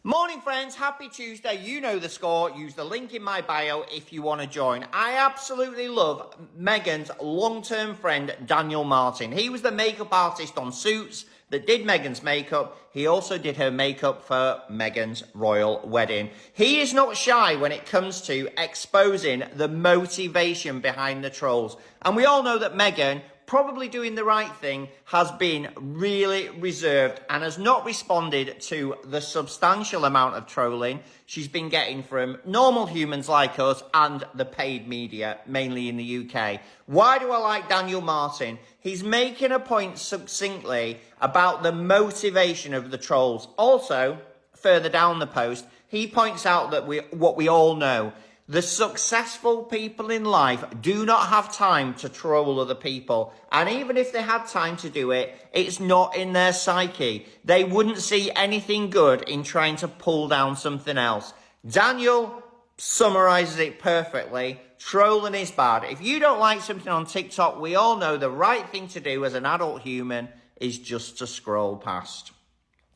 Morning friends, happy Tuesday. You know the score. Use the link in my bio if you want to join. I absolutely love Meghan's long-term friend, Daniel Martin. He was the makeup artist on Suits that did Meghan's makeup. He also did her makeup for Meghan's royal wedding. He is not shy when it comes to exposing the motivation behind the trolls. And we all know that Meghan, probably doing the right thing, has been really reserved and has not responded to the substantial amount of trolling she's been getting from normal humans like us and the paid media, mainly in the UK. Why do I like Daniel Martin? He's making a point succinctly about the motivation of the trolls. Also, further down the post, he points out that what we all know. The successful people in life do not have time to troll other people. And even if they had time to do it, it's not in their psyche. They wouldn't see anything good in trying to pull down something else. Daniel summarizes it perfectly. Trolling is bad. If you don't like something on TikTok, we all know the right thing to do as an adult human is just to scroll past.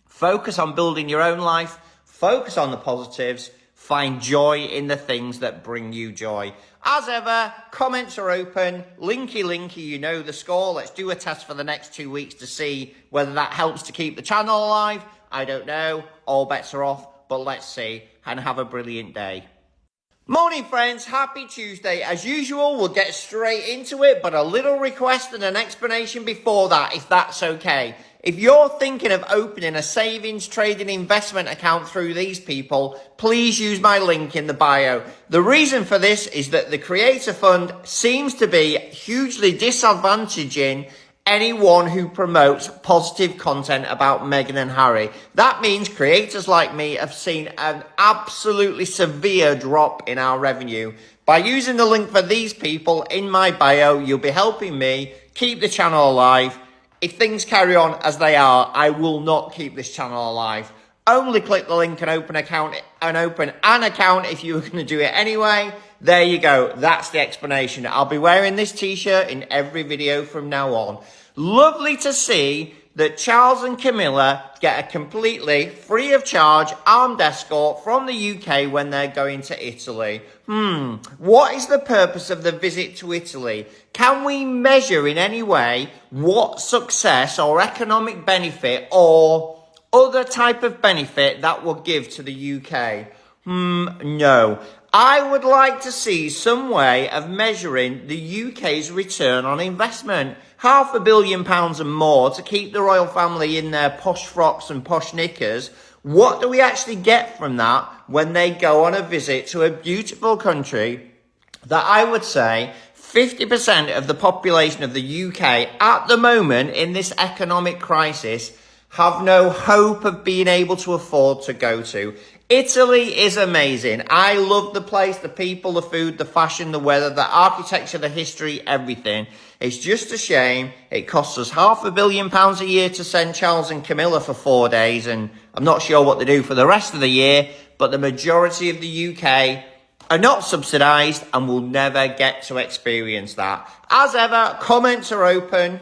Focus on building your own life. Focus on the positives. Find joy in the things that bring you joy. As ever, comments are open. Linky, you know the score. Let's do a test for the next 2 weeks to see whether that helps to keep the channel alive. I don't know. All bets are off, but let's see. And have a brilliant day. Morning friends, happy Tuesday. As usual, we'll get straight into it, but a little request and an explanation before that, if that's okay. If you're thinking of opening a savings, trading, investment account through these people, please use my link in the bio. The reason for this is that the Creator Fund seems to be hugely disadvantaging anyone who promotes positive content about Meghan and Harry. That means creators like me have seen an absolutely severe drop in our revenue. By using the link for these people in my bio, you'll be helping me keep the channel alive. If things carry on as they are, I will not keep this channel alive. Only click the link and open an account if you were going to do it anyway. There you go. That's the explanation. I'll be wearing this t-shirt in every video from now on. Lovely to see that Charles and Camilla get a completely free of charge armed escort from the UK when they're going to Italy. What is the purpose of the visit to Italy? Can we measure in any way what success or economic benefit or other type of benefit that will give to the UK? No. I would like to see some way of measuring the UK's return on investment. £500 million and more to keep the royal family in their posh frocks and posh knickers. What do we actually get from that when they go on a visit to a beautiful country that I would say 50% of the population of the UK at the moment in this economic crisis have no hope of being able to afford to go to? Italy is amazing. I love the place, the people, the food, the fashion, the weather, the architecture, the history, everything. It's just a shame it costs us £500 million a year to send Charles and Camilla for 4 days, and I'm not sure what they do for the rest of the year, but the majority of the UK are not subsidised and will never get to experience that. As ever, comments are open.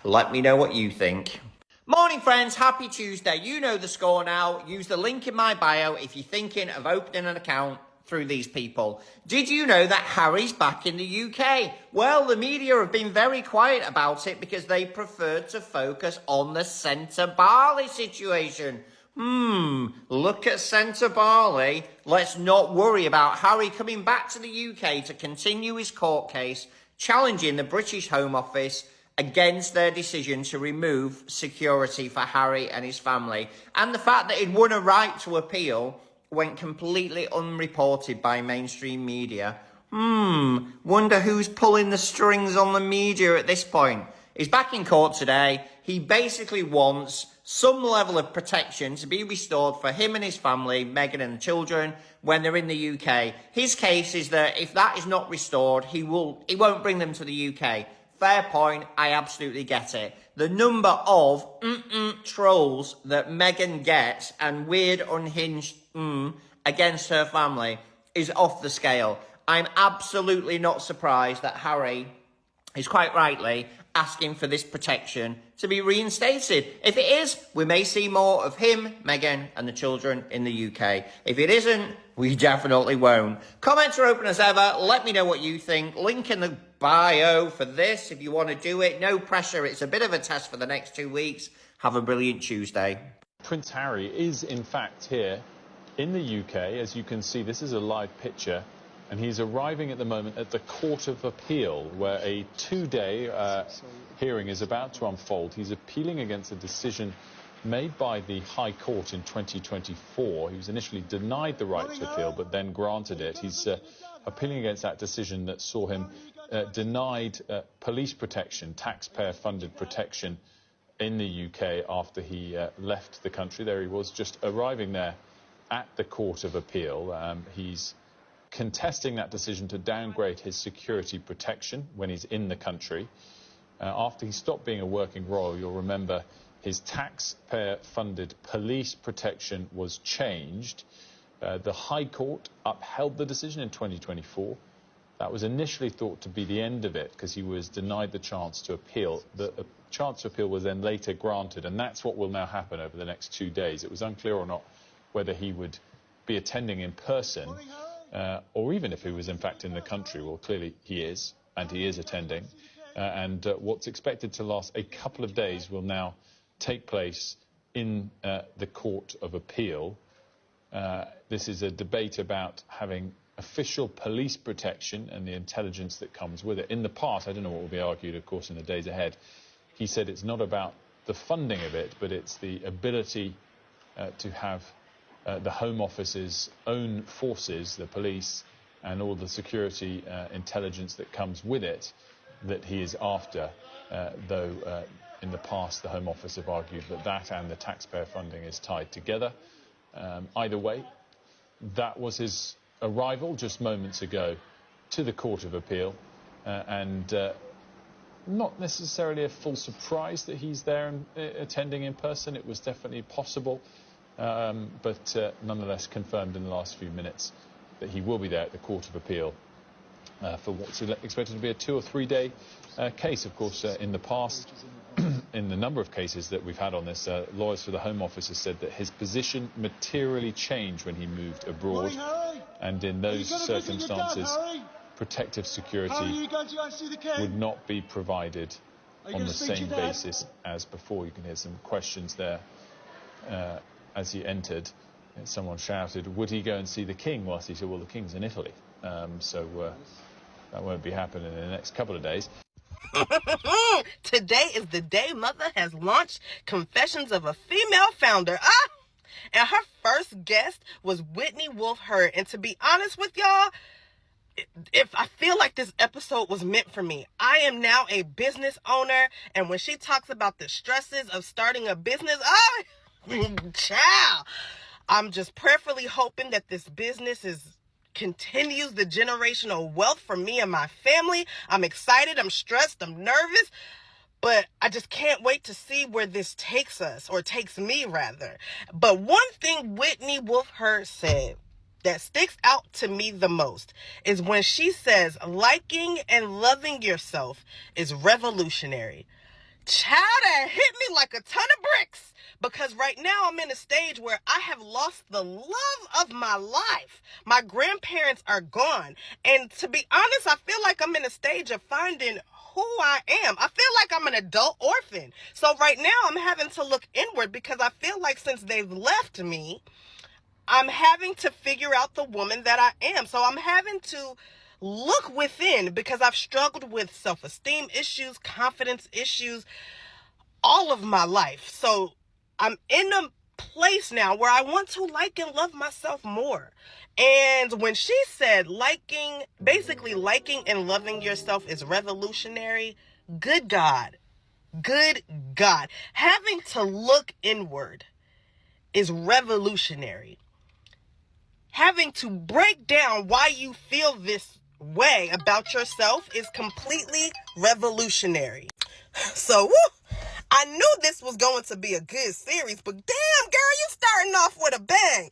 Let me know what you think. Morning friends, happy Tuesday. You know the score now. Use the link in my bio if you're thinking of opening an account through these people. Did you know that Harry's back in the UK? Well, the media have been very quiet about it because they preferred to focus on the Centre Barley situation. Look at Centre Barley. Let's not worry about Harry coming back to the UK to continue his court case, challenging the British Home Office against their decision to remove security for Harry and his family. And the fact that he'd won a right to appeal went completely unreported by mainstream media. Wonder who's pulling the strings on the media at this point. He's back in court today. He basically wants some level of protection to be restored for him and his family, Meghan and the children, when they're in the UK. His case is that if that is not restored, he won't bring them to the UK. Fair point, I absolutely get it. The number of trolls that Meghan gets and weird unhinged against her family is off the scale. I'm absolutely not surprised that Harry is quite rightly asking for this protection to be reinstated. If it is, we may see more of him, Meghan, and the children in the UK. If it isn't, we definitely won't. Comments are open as ever. Let me know what you think. Link in the bio for this if you want to do it. No pressure. It's a bit of a test for the next 2 weeks. Have a brilliant Tuesday. Prince Harry is, in fact, here in the UK. As you can see, this is a live picture. And he's arriving at the moment at the Court of Appeal, where a 2-day hearing is about to unfold. He's appealing against a decision made by the High Court in 2024. He was initially denied the right to appeal, but then granted it. He's appealing against that decision that saw him denied police protection, taxpayer-funded protection in the UK after he left the country. There he was, just arriving there at the Court of Appeal. He's contesting that decision to downgrade his security protection when he's in the country. After he stopped being a working royal, you'll remember his taxpayer-funded police protection was changed. The High Court upheld the decision in 2024. That was initially thought to be the end of it because he was denied the chance to appeal. The chance to appeal was then later granted, and that's what will now happen over the next 2 days. It was unclear or not whether he would be attending in person or even if he was in fact in the country. Well, clearly he is, and he is attending. And what's expected to last a couple of days will now take place in the Court of Appeal. This is a debate about having official police protection and the intelligence that comes with it. In the past, I don't know what will be argued, of course, in the days ahead, he said it's not about the funding of it, but it's the ability to have the Home Office's own forces, the police, and all the security intelligence that comes with it, that he is after, though in the past the Home Office have argued that that and the taxpayer funding is tied together. Either way, that was his arrival just moments ago to the Court of Appeal, and not necessarily a full surprise that he's there and attending in person. It was definitely possible, but nonetheless confirmed in the last few minutes that he will be there at the Court of Appeal for what's expected to be a 2 or 3 day case. Of course, in the past, in the number of cases that we've had on this, lawyers for the Home Office have said that his position materially changed when he moved abroad, and in those circumstances, protective security would not be provided on the same basis as before. You can hear some questions there as he entered. Someone shouted, would he go and see the King? Well, he said, well, the King's in Italy, so that won't be happening in the next couple of days. Today is the day Mother has launched Confessions of a Female Founder. And her first guest was Whitney Wolfe Herd. And to be honest with y'all, if I feel like this episode was meant for me. I am now a business owner, and when she talks about the stresses of starting a business, child, I'm just prayerfully hoping that this business continues the generational wealth for me and my family. I'm excited, I'm stressed, I'm nervous, but I just can't wait to see where this takes us, or takes me rather. But one thing Whitney Wolfe Herd said that sticks out to me the most is when she says liking and loving yourself is revolutionary. Child, that hit me like a ton of bricks, because right now I'm in a stage where I have lost the love of my life. My grandparents are gone, and to be honest, I feel like I'm in a stage of finding who I am. I feel like I'm an adult orphan. So right now I'm having to look inward, because I feel like since they've left me, I'm having to figure out the woman that I am. So I'm having to look within, because I've struggled with self-esteem issues, confidence issues, all of my life. So I'm in a place now where I want to like and love myself more. And when she said basically liking and loving yourself is revolutionary, good God, having to look inward is revolutionary. Having to break down why you feel this way about yourself is completely revolutionary. So, I knew this was going to be a good series, but damn, girl, you starting off with a bang.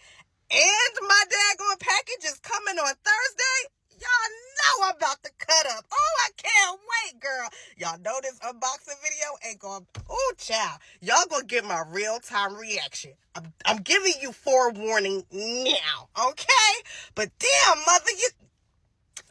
And my daggone package is coming on Thursday. Y'all know I'm about to cut up. Oh, I can't wait, girl. Y'all know this unboxing video ain't going, ooh, child. Y'all gonna get my real-time reaction. I'm giving you forewarning now, okay? But damn, mother,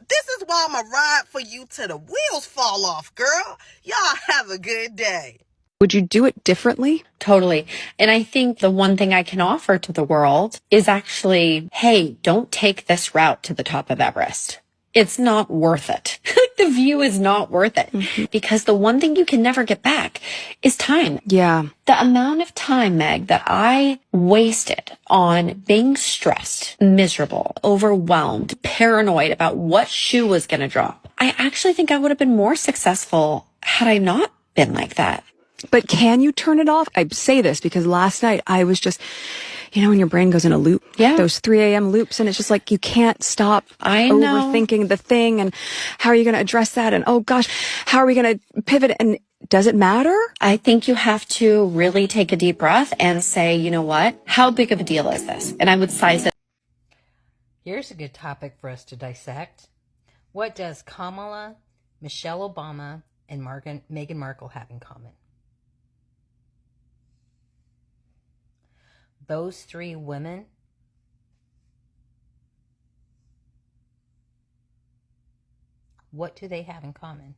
this is why I'ma ride for you till the wheels fall off, girl. Y'all have a good day. Would you do it differently? Totally. And I think the one thing I can offer to the world is actually, hey, don't take this route to the top of Everest. It's not worth it. The view is not worth it because the one thing you can never get back is time. Yeah. The amount of time, Meg, that I wasted on being stressed, miserable, overwhelmed, paranoid about what shoe was going to drop. I actually think I would have been more successful had I not been like that. But can you turn it off? I say this because last night I was just, when your brain goes in a loop, those 3 a.m. loops, and it's just like you can't stop overthinking the thing, and how are you going to address that? And oh gosh, how are we going to pivot? And does it matter? I think you have to really take a deep breath and say, you know what? How big of a deal is this? And I would size it. Here's a good topic for us to dissect. What does Kamala, Michelle Obama, and Meghan Markle have in common? Those three women what do they have in common?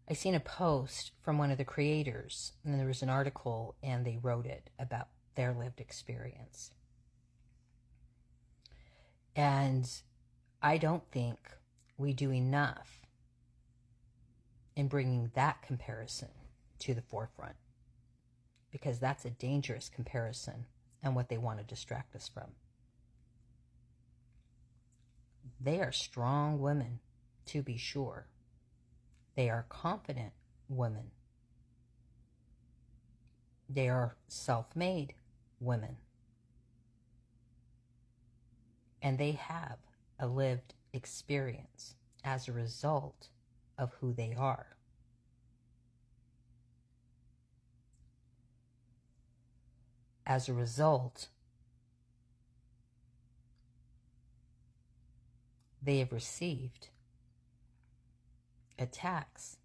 I seen a post from one of the creators, and there was an article, and they wrote it about their lived experience. And I don't think we do enough in bringing that comparison to the forefront, because that's a dangerous comparison and what they want to distract us from. They are strong women, to be sure. They are confident women. They are self-made women. And they have a lived experience as a result of who they are. As a result, they have received attacks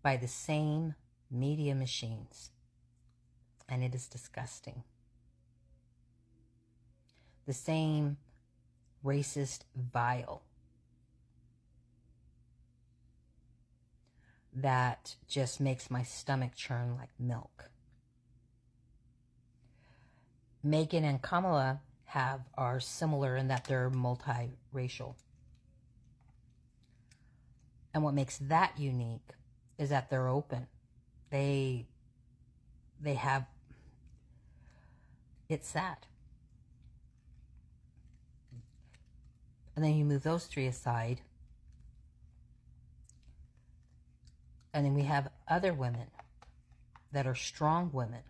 by the same media machines, and it is disgusting. The same racist vile that just makes my stomach churn like milk. Meghan and Kamala are similar in that they're multiracial. And what makes that unique is that they're open. They have, it's sad. And then you move those three aside, and then we have other women that are strong women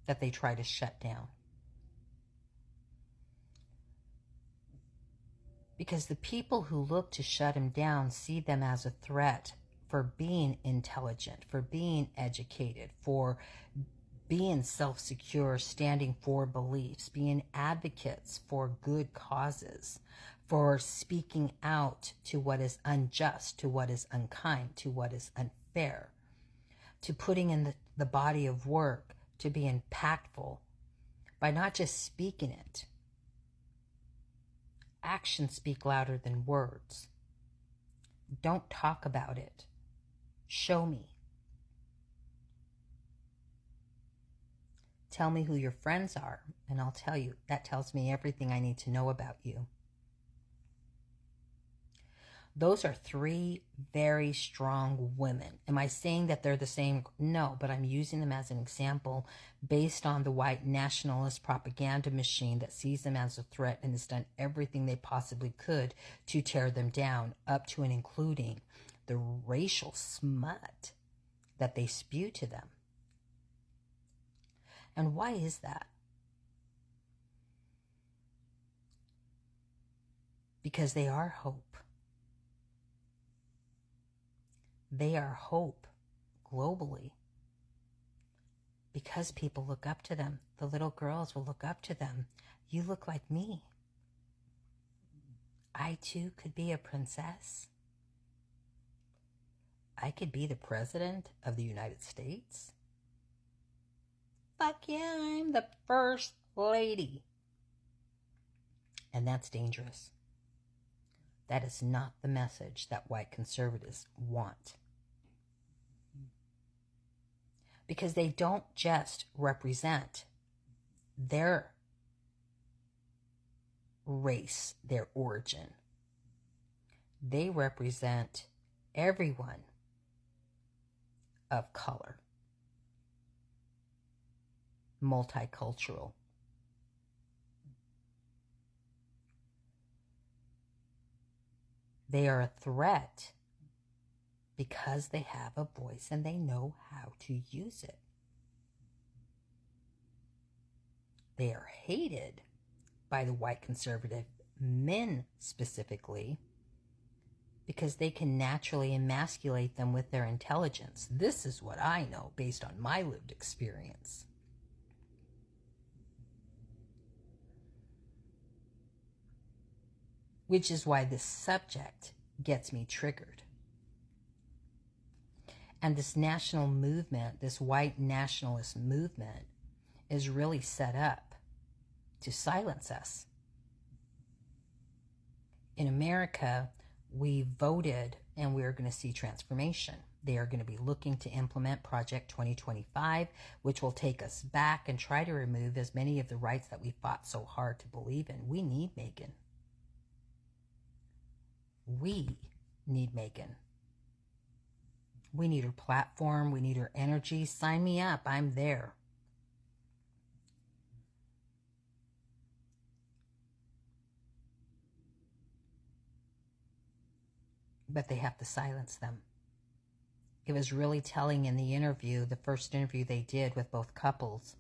that they try to shut down. Because the people who look to shut him down see them as a threat for being intelligent, for being educated, for being self-secure, standing for beliefs, being advocates for good causes, for speaking out to what is unjust, to what is unkind, to what is unfair, to putting in the body of work to be impactful by not just speaking it. Actions speak louder than words. Don't talk about it. Show me. Tell me who your friends are, and I'll tell you. That tells me everything I need to know about you. Those are three very strong women. Am I saying that they're the same? No, but I'm using them as an example based on the white nationalist propaganda machine that sees them as a threat and has done everything they possibly could to tear them down, up to and including the racial smut that they spew to them. And why is that? Because they are hope. They are hope globally because people look up to them. The little girls will look up to them. You look like me. I too could be a princess. I could be the president of the United States. Fuck yeah, I'm the first lady. And that's dangerous. That is not the message that white conservatives want. Because they don't just represent their race, their origin. They represent everyone of color, multicultural. They are a threat because they have a voice and they know how to use it. They are hated by the white conservative men specifically because they can naturally emasculate them with their intelligence. This is what I know based on my lived experience. Which is why this subject gets me triggered. And this national movement, this white nationalist movement, is really set up to silence us. In America, we voted and we're going to see transformation. They are going to be looking to implement Project 2025, which will take us back and try to remove as many of the rights that we fought so hard to believe in. We need Meghan. We need Meghan. We need her platform. We need her energy. Sign me up. I'm there. But they have to silence them. It was really telling in the interview, the first interview they did with both couples,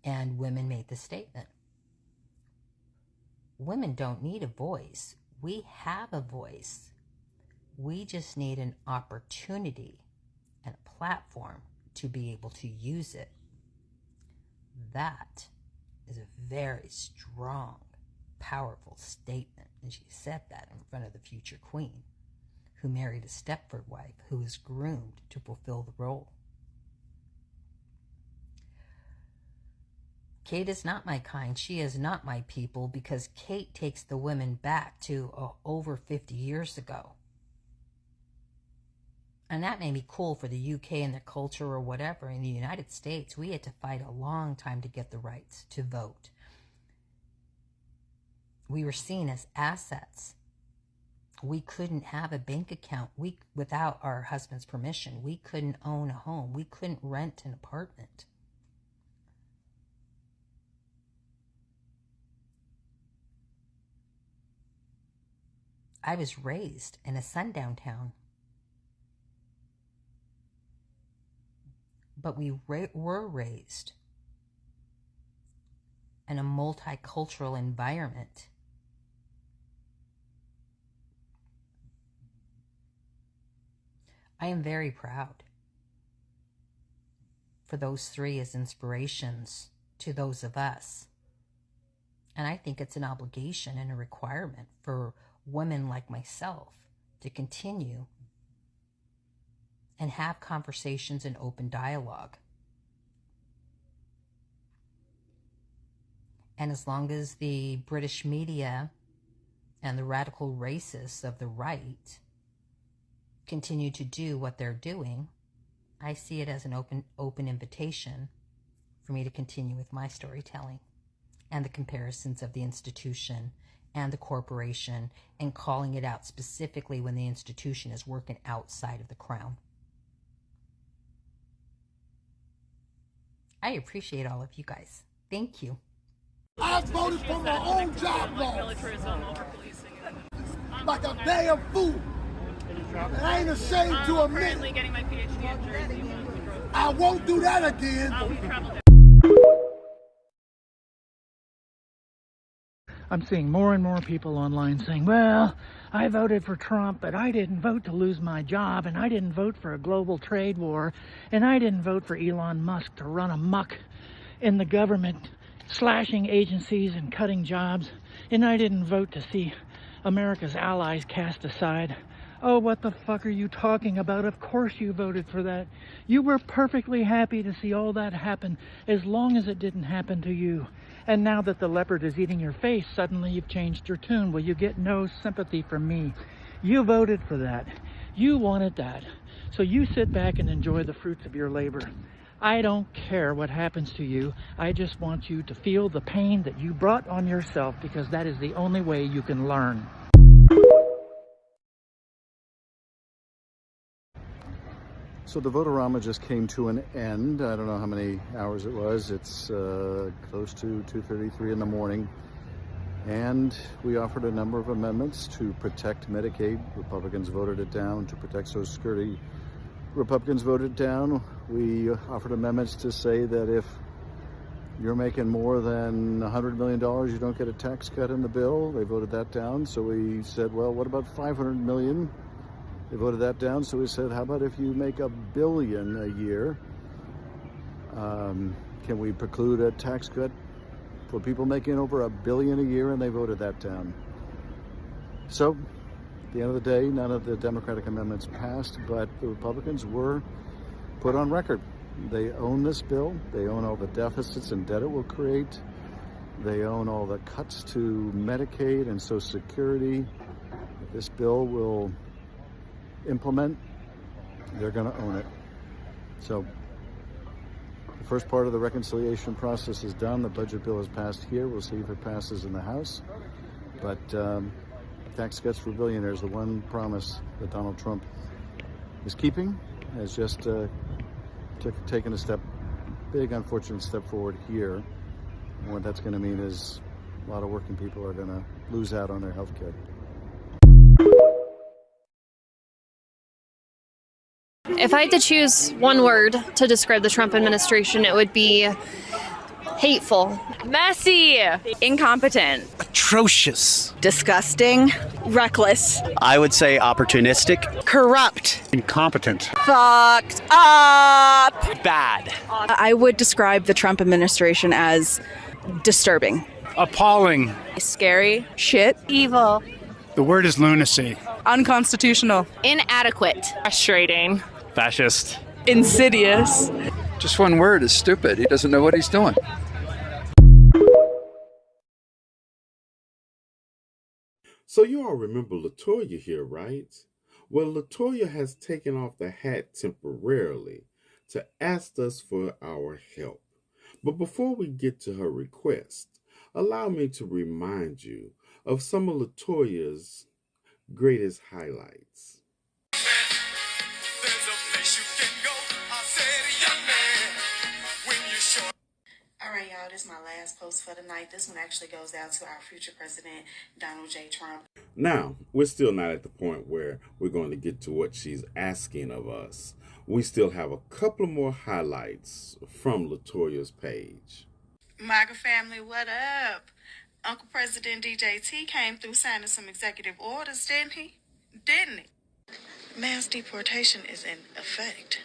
and women made the statement. Women don't need a voice. We have a voice. We just need an opportunity and a platform to be able to use it. That is a very strong, powerful statement. And she said that in front of the future queen, who married a Stepford wife who was groomed to fulfill the role. Kate is not my kind. She is not my people, because Kate takes the women back to over 50 years ago. And that may be cool for the UK and their culture or whatever. In the United States, we had to fight a long time to get the rights to vote. We were seen as assets. We couldn't have a bank account without our husband's permission. We couldn't own a home. We couldn't rent an apartment. I was raised in a sundown town. But we were raised in a multicultural environment. I am very proud for those three as inspirations to those of us. And I think it's an obligation and a requirement for women like myself to continue and have conversations and open dialogue. And as long as the British media and the radical racists of the right continue to do what they're doing, I see it as an open invitation for me to continue with my storytelling and the comparisons of the institution and the corporation, and calling it out specifically when the institution is working outside of the crown. I appreciate all of you guys. Thank you. I voted for my own job loss. Like a damn fool. And I ain't ashamed to admit. Currently getting my PhD in Jersey. I won't do that again. We traveled. I'm seeing more and more people online saying, well, I voted for Trump, but I didn't vote to lose my job, and I didn't vote for a global trade war, and I didn't vote for Elon Musk to run amok in the government, slashing agencies and cutting jobs, and I didn't vote to see America's allies cast aside. Oh, what the fuck are you talking about? Of course you voted for that. You were perfectly happy to see all that happen as long as it didn't happen to you. And now that the leopard is eating your face, suddenly you've changed your tune. Well, you get no sympathy from me. You voted for that. You wanted that. So you sit back and enjoy the fruits of your labor. I don't care what happens to you. I just want you to feel the pain that you brought on yourself, because that is the only way you can learn. So the vote-a-rama just came to an end. I don't know how many hours it was. It's close to 2:33 in the morning. And we offered a number of amendments to protect Medicaid. Republicans voted it down. To protect Social Security, Republicans voted down. We offered amendments to say that if you're making more than $100 million, you don't get a tax cut in the bill. They voted that down. So we said, well, what about $500 million? They voted that down. So we said, how about if you make $1 billion a year? Can we preclude a tax cut for people making over $1 billion a year? And they voted that down. So at the end of the day, none of the Democratic amendments passed, but the Republicans were put on record. They own this bill. They own all the deficits and debt it will create. They own all the cuts to Medicaid and Social Security. This bill will implement. They're going to own it. So the first part of the reconciliation process is done. The budget bill is passed here. We'll see if it passes in the House. But tax cuts for billionaires, the one promise that Donald Trump is keeping, has just taken a big unfortunate step forward here. And what that's going to mean is a lot of working people are going to lose out on their health care. If I had to choose one word to describe the Trump administration, it would be hateful. Messy. Incompetent. Atrocious. Disgusting. Reckless. I would say opportunistic. Corrupt. Incompetent. Fucked up. Bad. I would describe the Trump administration as disturbing. Appalling. Scary. Shit. Evil. The word is lunacy. Unconstitutional. Inadequate. Frustrating. Fascist. Insidious. Just one word is stupid. He doesn't know what he's doing. So you all remember LaToya here, right? Well, LaToya has taken off the hat temporarily to ask us for our help. But before we get to her request, allow me to remind you of some of LaToya's greatest highlights. All right, y'all, this is my last post for the night. This one actually goes out to our future president, Donald J. Trump. Now, we're still not at the point where we're going to get to what she's asking of us. We still have a couple more highlights from LaToya's page. MAGA family, what up? Uncle President DJT came through signing some executive orders, didn't he? Mass deportation is in effect.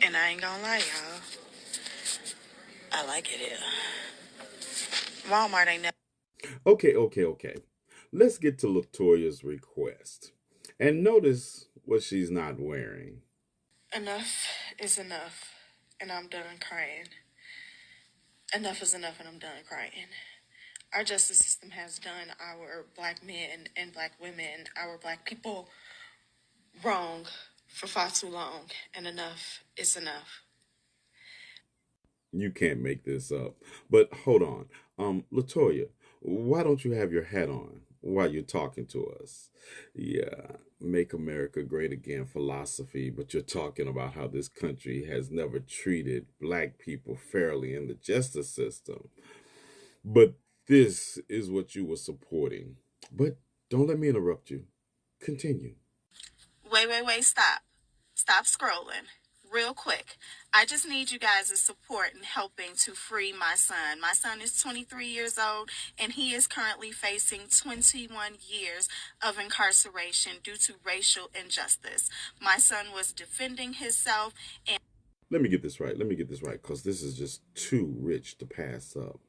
And I ain't gonna lie, y'all. I like it here. Walmart ain't never. Okay. Let's get to LaToya's request. And notice what she's not wearing. Enough is enough, and I'm done crying. Enough is enough, and I'm done crying. Our justice system has done our black men and black women, our black people, wrong for far too long, and enough is enough. You can't make this up. But hold on. LaToya, why don't you have your hat on while you're talking to us? Yeah, make America great again philosophy, but you're talking about how this country has never treated black people fairly in the justice system. But this is what you were supporting. But don't let me interrupt you. Continue. Wait, stop. Stop scrolling. Real quick, I just need you guys' support in helping to free my son. My son is 23 years old, and he is currently facing 21 years of incarceration due to racial injustice. My son was defending himself and... Let me get this right, because this is just too rich to pass up.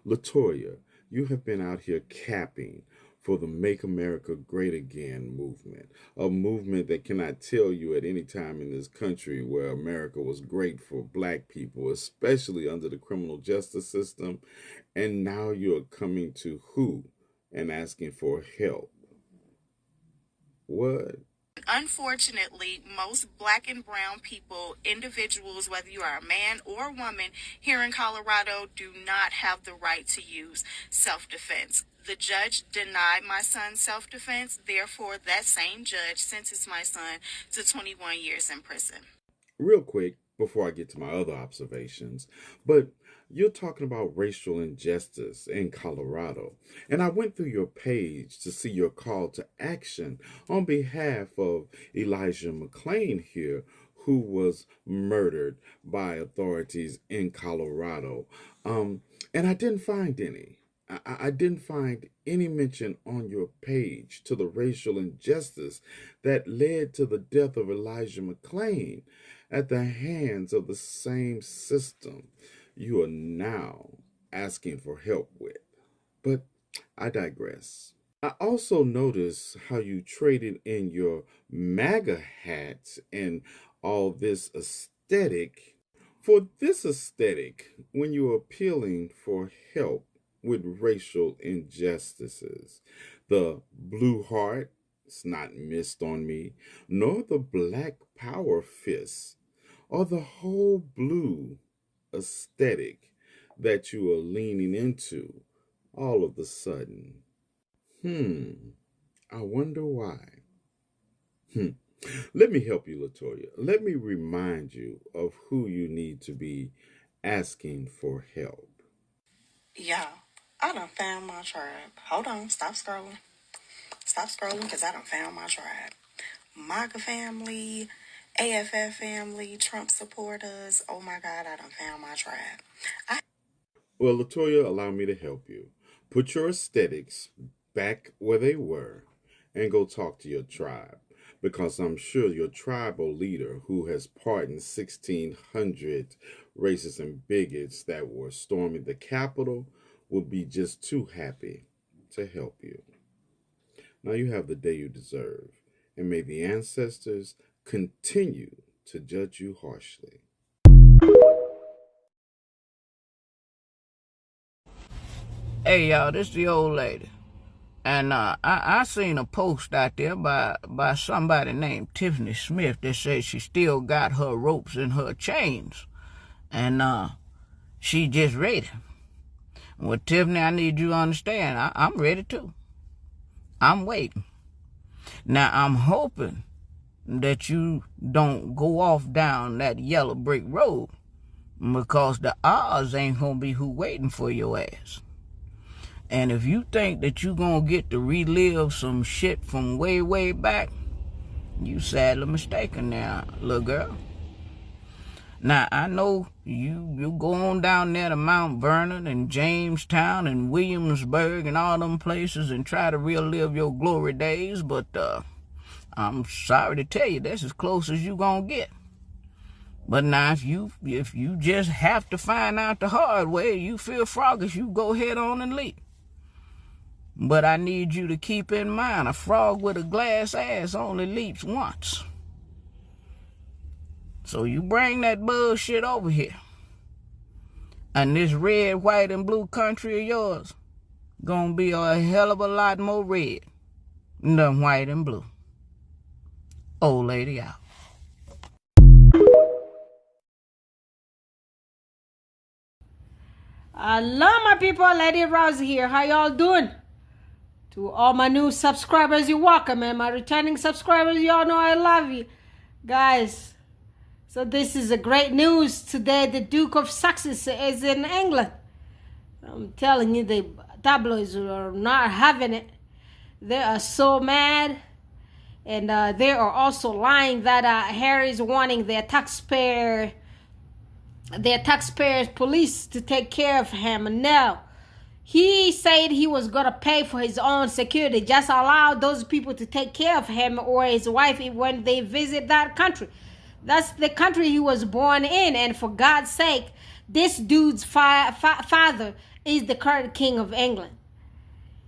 LaToya, you have been out here capping for the Make America Great Again movement, a movement that cannot tell you at any time in this country where America was great for black people, especially under the criminal justice system, and now you're coming to who and asking for help. What? Unfortunately, most black and brown people, individuals, whether you are a man or a woman here in Colorado, do not have the right to use self-defense. The judge denied my son's self-defense. Therefore, that same judge sentenced my son to 21 years in prison. Real quick, before I get to my other observations, but you're talking about racial injustice in Colorado. And I went through your page to see your call to action on behalf of Elijah McClain here, who was murdered by authorities in Colorado. And I didn't find any. I didn't find any mention on your page to the racial injustice that led to the death of Elijah McClain at the hands of the same system you are now asking for help with. But I digress. I also noticed how you traded in your MAGA hats and all this aesthetic for this aesthetic when you're appealing for help with racial injustices. The blue heart is not missed on me, nor the black power fist, or the whole blue aesthetic that you are leaning into all of a sudden. I wonder why. Let me help you, LaToya. Let me remind you of who you need to be asking for help. Yeah, I done found my tribe. Hold on, stop scrolling. Stop scrolling, because I done found my tribe. MAGA family, AFF family, Trump supporters. Oh my God, I done found my tribe. Well, LaToya, allow me to help you. Put your aesthetics back where they were and go talk to your tribe, because I'm sure your tribal leader, who has pardoned 1,600 racists and bigots that were storming the Capitol, will be just too happy to help you. Now you have the day you deserve, and may the ancestors continue to judge you harshly. Hey, y'all, this is the old lady. And I seen a post out there by somebody named Tiffany Smith that says she still got her ropes and her chains. And she just ready. Well, Tiffany, I need you to understand, I'm ready too. I'm waiting. Now, I'm hoping that you don't go off down that yellow brick road, because the odds ain't gonna be who waiting for your ass. And if you think that you gonna get to relive some shit from way, way back, you sadly mistaken now, little girl. Now, I know you go on down there to Mount Vernon and Jamestown and Williamsburg and all them places and try to relive your glory days, but I'm sorry to tell you, that's as close as you gonna get. But now, if you just have to find out the hard way, you feel froggish, you go head on and leap. But I need you to keep in mind, a frog with a glass ass only leaps once. So you bring that bullshit over here. And this red, white, and blue country of yours gonna be a hell of a lot more red than white and blue. Old lady out. Hello, my people. Lady Rousey here. How y'all doing? To all my new subscribers, you're welcome, and my returning subscribers, y'all know I love you. Guys, so this is a great news today. The Duke of Sussex is in England. I'm telling you, the tabloids are not having it. They are so mad. And they are also lying that Harry is wanting their taxpayers police to take care of him. No. He said he was going to pay for his own security. Just allow those people to take care of him or his wife when they visit that country. That's the country he was born in. And for God's sake, this dude's father is the current king of England.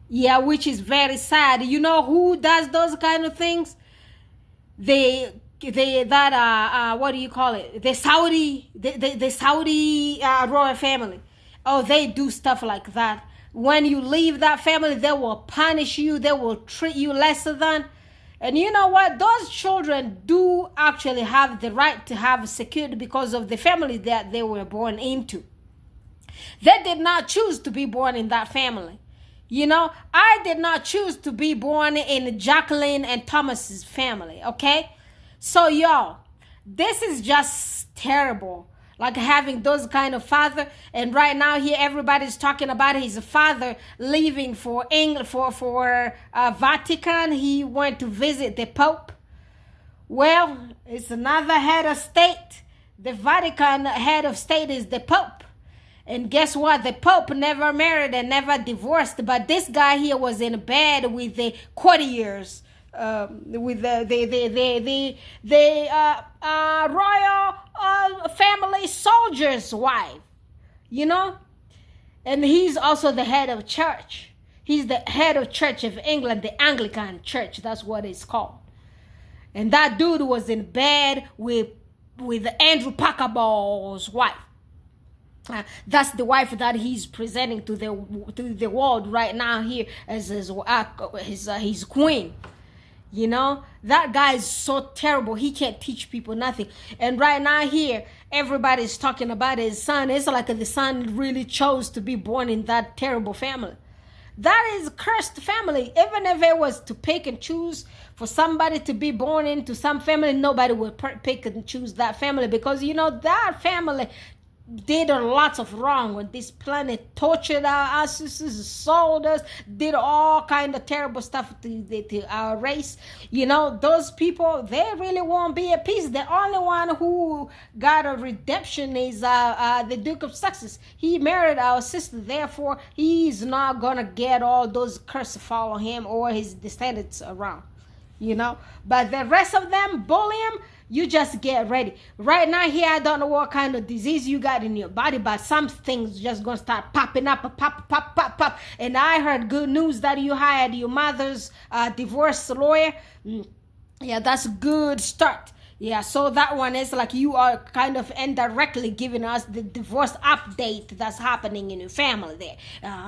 Yeah, which is very sad. You know who does those kind of things? What do you call it? The Saudi royal family. Oh, they do stuff like that. When you leave that family, they will punish you. They will treat you lesser than. And you know what? Those children do actually have the right to have security because of the family that they were born into. They did not choose to be born in that family. You know, I did not choose to be born in Jacqueline and Thomas's family, okay? So, y'all, this is just terrible. Like having those kind of father. And right now here, everybody's talking about his father leaving for England, for Vatican. He went to visit the Pope. Well, it's another head of state. The Vatican head of state is the Pope. And guess what? The Pope never married and never divorced. But this guy here was in bed with the courtiers, with the royal family soldier's wife, you know? And he's also the head of church. He's the head of Church of England, the Anglican Church. That's what it's called. And that dude was in bed with Andrew Packerball's wife. That's the wife that he's presenting to the world right now here as his queen. You know, that guy is so terrible. He can't teach people nothing. And right now here, everybody's talking about his son. It's like the son really chose to be born in that terrible family. That is a cursed family. Even if it was to pick and choose for somebody to be born into some family, nobody would pick and choose that family because, you know, that family did a lot of wrong on this planet, tortured our ancestors, sold us, did all kind of terrible stuff to our race. You know, those people, they really won't be at peace. The only one who got a redemption is the Duke of Sussex. He married our sister, therefore he's not gonna get all those curses follow him or his descendants around, you know. But the rest of them bully him. You just get ready. Right now here, I don't know what kind of disease you got in your body, but some things just gonna start popping up, pop. And I heard good news that you hired your mother's divorce lawyer. Yeah, that's a good start. Yeah, so that one is like you are kind of indirectly giving us the divorce update that's happening in your family there.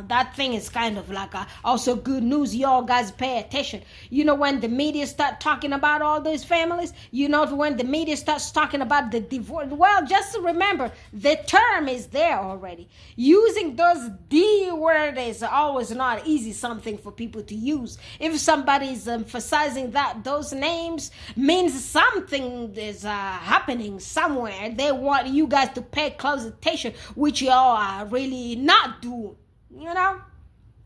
That thing is kind of like also good news. Y'all guys pay attention. You know, when the media start talking about all these families, you know, when the media starts talking about the divorce, well, just remember, the term is there already. Using those D word is always not easy something for people to use. If somebody is emphasizing that those names means something is happening somewhere. They want you guys to pay close attention, which y'all are really not doing, you know.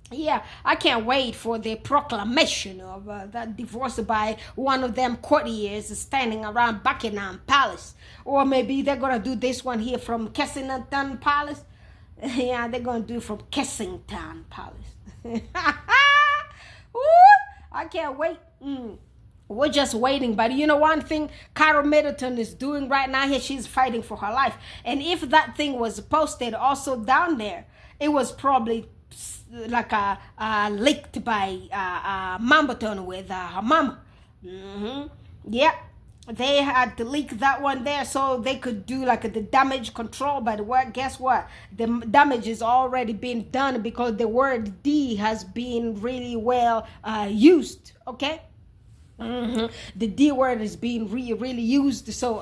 Yeah, I can't wait for the proclamation of that divorce by one of them courtiers standing around Buckingham Palace. Or maybe they're gonna do this one here from Kensington Palace. Yeah, they're gonna do it from Kensington Palace. Ooh, I can't wait. We're just waiting. But you know one thing Carol Middleton is doing right now here? She's fighting for her life. And if that thing was posted also down there, it was probably like leaked by Mamberton with her mama. Yeah. They had to leak that one there so they could do like the damage control. But guess what? The damage is already been done because the word D has been really well used. Okay? The D word is being really used, so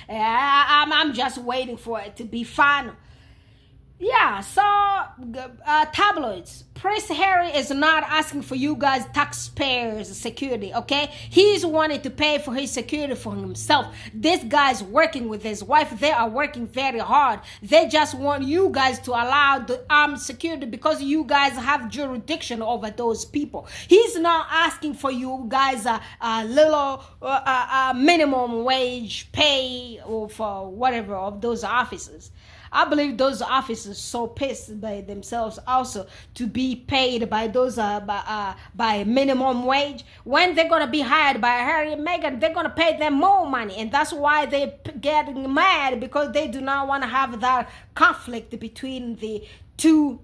I'm just waiting for it to be final. Yeah, so tabloids. Prince Harry is not asking for you guys taxpayers' security, okay? He's wanting to pay for his security for himself. This guy's working with his wife. They are working very hard. They just want you guys to allow the armed security because you guys have jurisdiction over those people. He's not asking for you guys a little minimum wage pay or for whatever of those officers. I believe those officers so pissed by themselves also to be paid by those by minimum wage. When they're gonna be hired by Harry and Meghan, they're gonna pay them more money, and that's why they're getting mad because they do not want to have that conflict between the two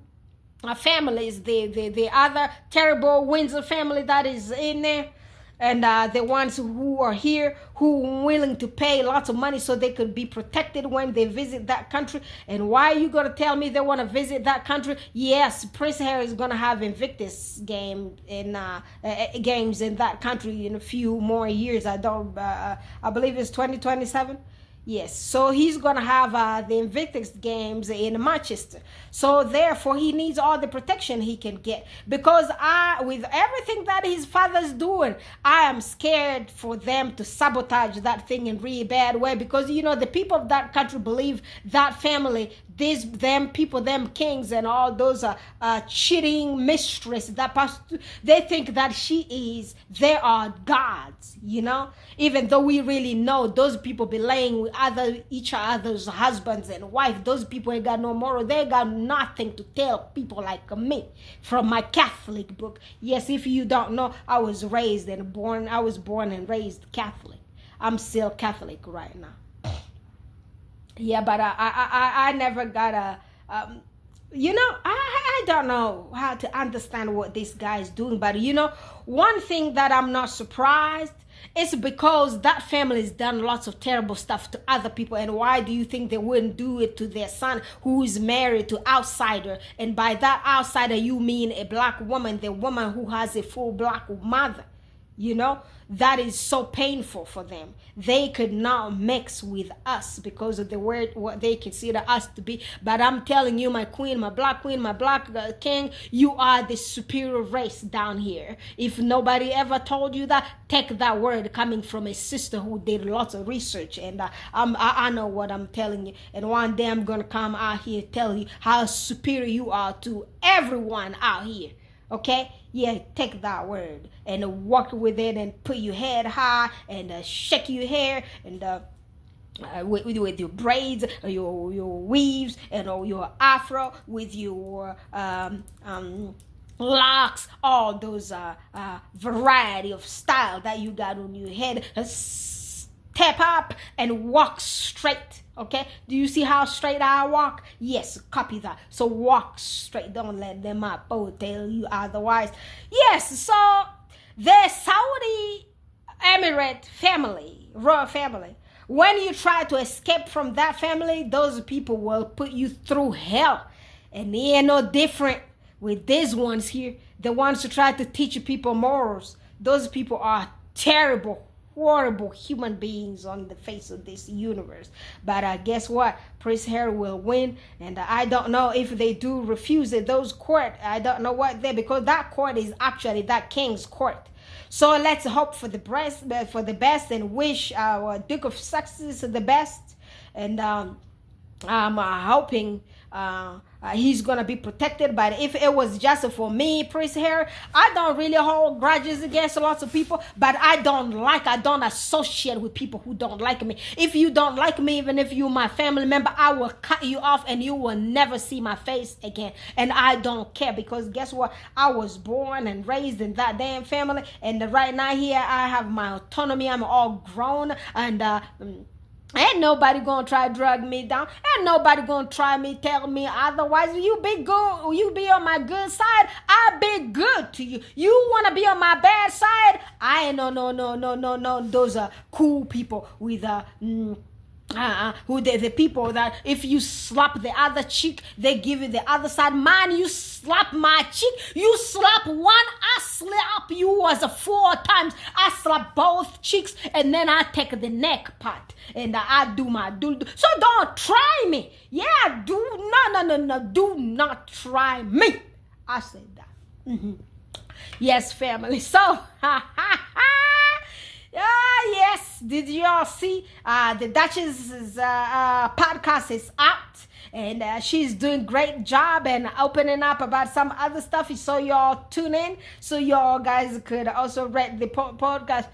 families, the other terrible Windsor family that is in there, and the ones who are here who are willing to pay lots of money so they could be protected when they visit that country. And why are you going to tell me they want to visit that country? Yes, Prince Harry is going to have Invictus games in that country in a few more years. I believe it's 2027. Yes, so he's going to have the Invictus Games in Manchester. So therefore, he needs all the protection he can get. Because with everything that his father's doing, I am scared for them to sabotage that thing in a really bad way. Because, the people of that country believe that family, them kings and all those cheating mistress, they think that they are gods, Even though we really know those people be laying with each other's husbands and wife. Those people ain't got no moral. They ain't got nothing to tell people like me from my Catholic book. Yes, if you don't know, I was born and raised Catholic. I'm still Catholic right now. Yeah, but I never got I don't know how to understand what this guy is doing. But one thing that I'm not surprised, it's because that family has done lots of terrible stuff to other people. And why do you think they wouldn't do it to their son who is married to outsider? And by that outsider, you mean a black woman, the woman who has a full black mother. That is so painful for them. They could not mix with us because of what they consider us to be. But I'm telling you, my queen, my black king, you are the superior race down here. If nobody ever told you that, take that word coming from a sister who did lots of research. And I know what I'm telling you. And one day I'm going to come out here tell you how superior you are to everyone out here. Okay? Yeah, take that word and walk with it and put your head high and shake your hair and with your braids, your weaves and your afro, with your locks, all those variety of style that you got on your head. Step up and walk straight. Okay, do you see how straight I walk? Yes, copy that. So walk straight. Don't let them up tell you otherwise. Yes, so the Saudi Emirate family, royal family, when you try to escape from that family, those people will put you through hell. And they ain't no different with these ones here. The ones who try to teach people morals. Those people are terrible, horrible human beings on the face of this universe. But guess what? Prince Harry will win. And I don't know if they do refuse it, those court. I don't know what because that court is actually that king's court. So let's hope for the best and wish our Duke of Sussex the best. And I'm hoping he's gonna be protected. But if it was just for me, Prince Harry, I don't really hold grudges against lots of people, but I don't associate with people who don't like me. If you don't like me, even if you're my family member, I will cut you off and you will never see my face again. And I don't care, because guess what? I was born and raised in that damn family, and right now here I have my autonomy. I'm all grown, and ain't nobody gonna try to drag me down. Ain't nobody gonna try me, tell me otherwise. You be good, you be on my good side, I'll be good to you. You wanna be on my bad side? I ain't no. Those are cool people with who the people that if you slap the other cheek, they give you the other side. Man, you slap my cheek, you slap one, I slap you as 4 times. I slap both cheeks, and then I take the neck part and I do my do. So don't try me. Yeah, do not try me. I said that. Yes, family. So yes, did y'all see the Duchess's podcast is out, and she's doing great job and opening up about some other stuff. So y'all tune in, so y'all guys could also rate the podcast,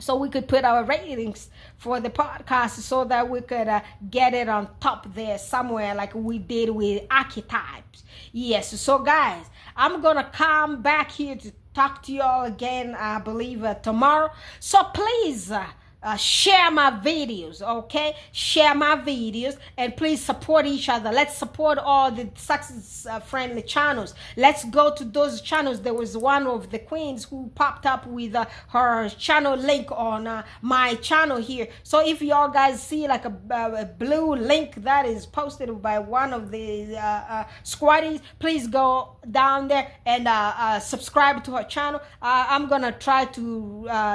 so we could put our ratings for the podcast, so that we could get it on top there somewhere, like we did with archetypes. Yes, so guys, I'm gonna come back here to talk to y'all again, I believe tomorrow. So please share my videos, okay? Share my videos, and please support each other. Let's support all the success friendly channels. Let's go to those channels. There was one of the queens who popped up with her channel link on my channel here. So if y'all guys see like a blue link that is posted by one of the squatties, please go down there and subscribe to her channel. I'm gonna try to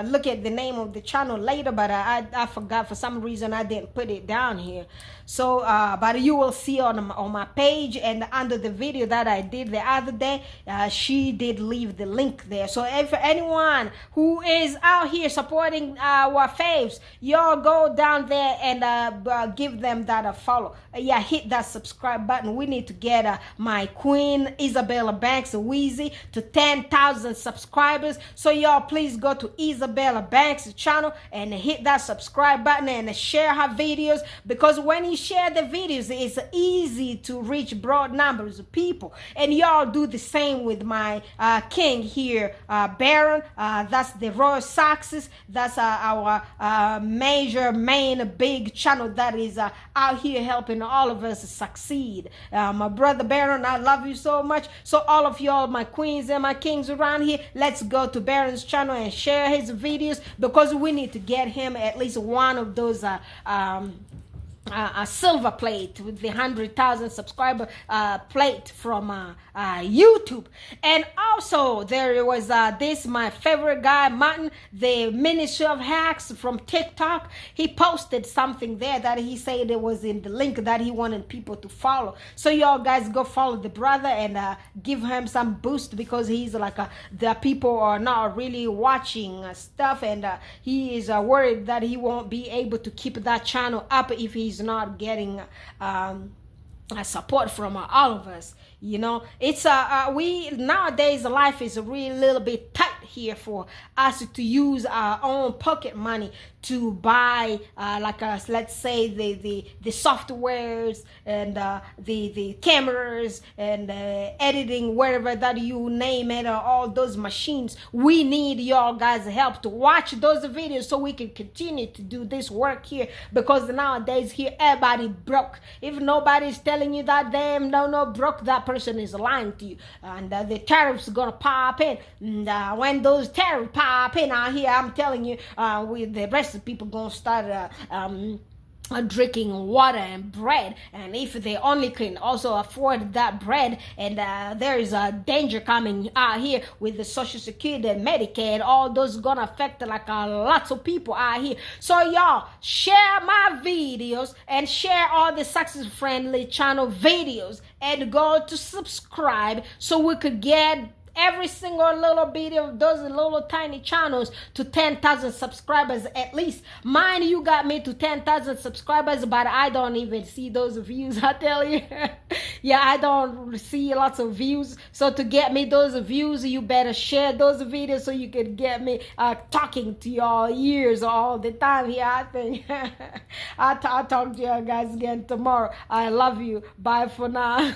look at the name of the channel later, but I forgot. For some reason I didn't put it down here. So but you will see on my page and under the video that I did the other day, she did leave the link there. So if anyone who is out here supporting our faves, y'all go down there and give them that follow. Yeah, hit that subscribe button. We need to get my queen Isabella Banks Weezy to 10,000 subscribers. So y'all please go to Isabella Banks channel and hit that subscribe button and share her videos, because when you share the videos, it's easy to reach broad numbers of people. And y'all do the same with my king here, Baron. That's the Royal Success. That's our main big channel that is out here helping all of us succeed. My brother Baron, I love you so much. So all of y'all, my queens and my kings around here, let's go to Baron's channel and share his videos, because we need to get him at least one of those a silver plate with the 100,000 subscriber plate from YouTube. And also there was this my favorite guy Martin, the Ministry of Hacks from TikTok. He posted something there that he said it was in the link that he wanted people to follow. So y'all guys go follow the brother and give him some boost, because he's like the people are not really watching stuff, and he is worried that he won't be able to keep that channel up if he's not getting support from all of us. You know, it's we nowadays life is really little bit tight here for us to use our own pocket money to buy like let's say the softwares and the cameras and editing, wherever that you name it, all those machines. We need y'all guys help to watch those videos so we can continue to do this work here, because nowadays here everybody broke. If nobody's telling you that damn no broke, that person is lying to you. And the tariffs gonna pop in, and when those tariffs pop in out here, I'm telling you, with the rest of people gonna start drinking water and bread. And if they only can also afford that bread, and there is a danger coming out here with the Social Security and Medicaid, all those gonna affect like lots of people out here. So y'all share my videos and share all the success friendly channel videos, and go to subscribe so we could get every single little bit of those little tiny channels to 10,000 subscribers at least. Mine, you got me to 10,000 subscribers, but I don't even see those views, I tell you. Yeah, I don't see lots of views. So to get me those views, you better share those videos so you can get me talking to y'all ears all the time here, I think. I'll talk to you guys again tomorrow. I love you. Bye for now.